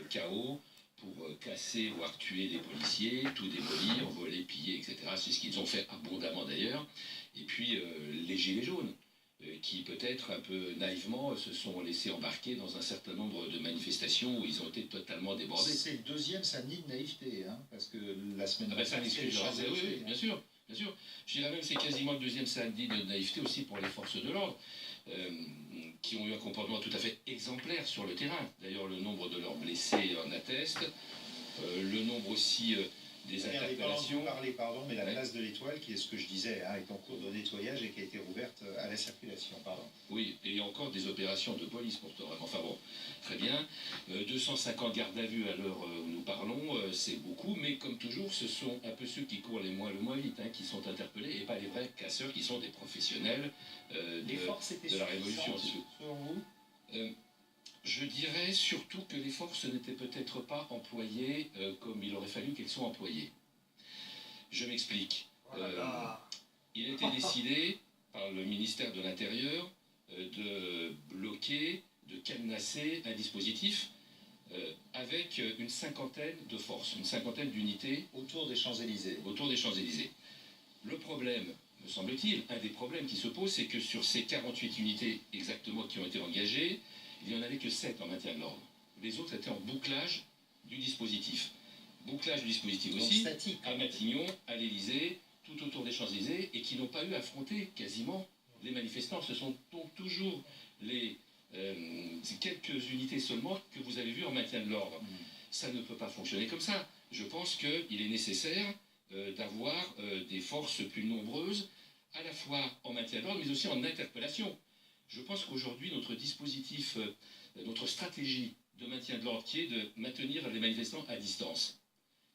chaos pour casser, voire tuer des policiers, tout démolir, voler, piller, etc. C'est ce qu'ils ont fait abondamment d'ailleurs. Et puis les gilets jaunes, qui peut-être un peu naïvement se sont laissés embarquer dans un certain nombre de manifestations où ils ont été totalement débordés. C'est le deuxième samedi de naïveté, hein, parce que la semaine dernière... oui, bien sûr. Bien sûr, je dirais même que c'est quasiment le deuxième samedi de naïveté aussi pour les forces de l'ordre, qui ont eu un comportement tout à fait exemplaire sur le terrain. D'ailleurs, le nombre de leurs blessés en atteste, le nombre aussi des interpellations. Pardon, mais la place de l'Étoile, qui est ce que je disais, hein, est en cours de nettoyage et qui a été rouverte à la circulation. Pardon. Oui, et il y a encore des opérations de police pour toi, vraiment. Enfin bon, très bien. 250 gardes à vue à l'heure où nous parlons, c'est beaucoup, mais comme toujours, ce sont un peu ceux qui courent le moins vite, hein, qui sont interpellés, et pas les vrais casseurs qui sont des professionnels de la Révolution. Selon vous je dirais surtout que les forces n'étaient peut-être pas employées comme il aurait fallu qu'elles soient employées. Je m'explique. Il a été décidé par le ministère de l'Intérieur de bloquer, de cadenasser un dispositif avec une cinquantaine de forces, une cinquantaine d'unités autour des Champs-Élysées. Autour des Champs-Élysées. Le problème, me semble-t-il, un des problèmes qui se pose, c'est que sur ces 48 unités exactement qui ont été engagées, il n'y en avait que 7 en maintien de l'ordre. Les autres étaient en bouclage du dispositif. Bouclage du dispositif donc aussi, statique, à Matignon, à l'Élysée, tout autour des Champs-Élysées, et qui n'ont pas eu à affronter quasiment les manifestants. Ce sont donc toujours les quelques unités seulement que vous avez vues en maintien de l'ordre. Ça ne peut pas fonctionner comme ça. Je pense qu'il est nécessaire d'avoir des forces plus nombreuses, à la fois en maintien de l'ordre, mais aussi en interpellation. Je pense qu'aujourd'hui, notre dispositif, notre stratégie de maintien de l'ordre, qui est de maintenir les manifestants à distance,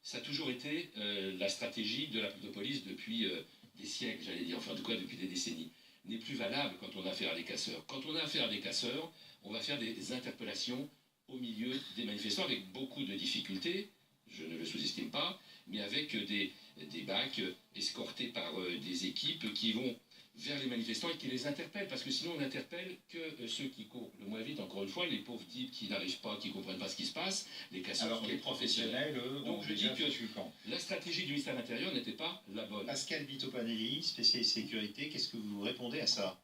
ça a toujours été la stratégie de la police depuis des siècles, j'allais dire, enfin en tout cas depuis des décennies, n'est plus valable quand on a affaire à des casseurs. Quand on a affaire à des casseurs, on va faire des interpellations au milieu des manifestants avec beaucoup de difficultés, je ne le sous-estime pas, mais avec des bacs escortés par des équipes qui vont vers les manifestants et qui les interpellent, parce que sinon on n'interpelle que ceux qui courent le moins vite, encore une fois, les pauvres types qui n'arrivent pas, qui ne comprennent pas ce qui se passe, les casseurs. Alors sont les professionnels, donc je dis que la stratégie du ministère de l'Intérieur n'était pas la bonne. Pascal Bitopanelli, spécialiste sécurité, qu'est-ce que vous répondez à ça?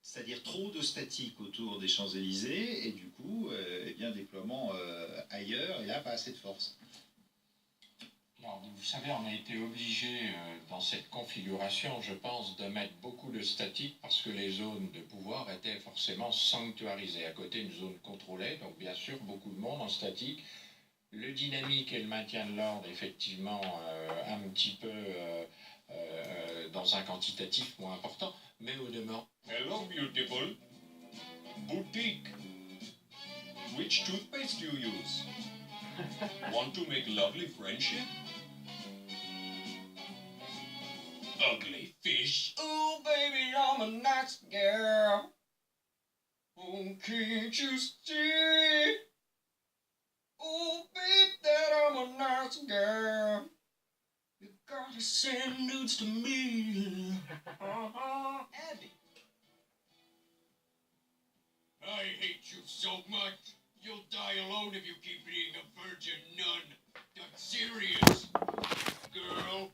C'est-à-dire trop de statique autour des Champs-Élysées et du coup, eh bien, déploiement ailleurs et là pas assez de force. Alors, vous savez, on a été obligé dans cette configuration, je pense, de mettre beaucoup de statique parce que les zones de pouvoir étaient forcément sanctuarisées. À côté, une zone contrôlée, donc bien sûr, beaucoup de monde en statique. Le dynamique et le maintien de l'ordre, effectivement, un petit peu dans un quantitatif moins important, mais au demeurant. Hello, beautiful. Boutique. Which toothpaste do you use? Want to make lovely friendship? Ugly fish. Oh, baby, I'm a nice girl. Oh, can't you see? Oh, baby, that I'm a nice girl. You gotta send nudes to me. Abby. I hate you so much. You'll die alone if you keep being a virgin nun. That's serious. Girl,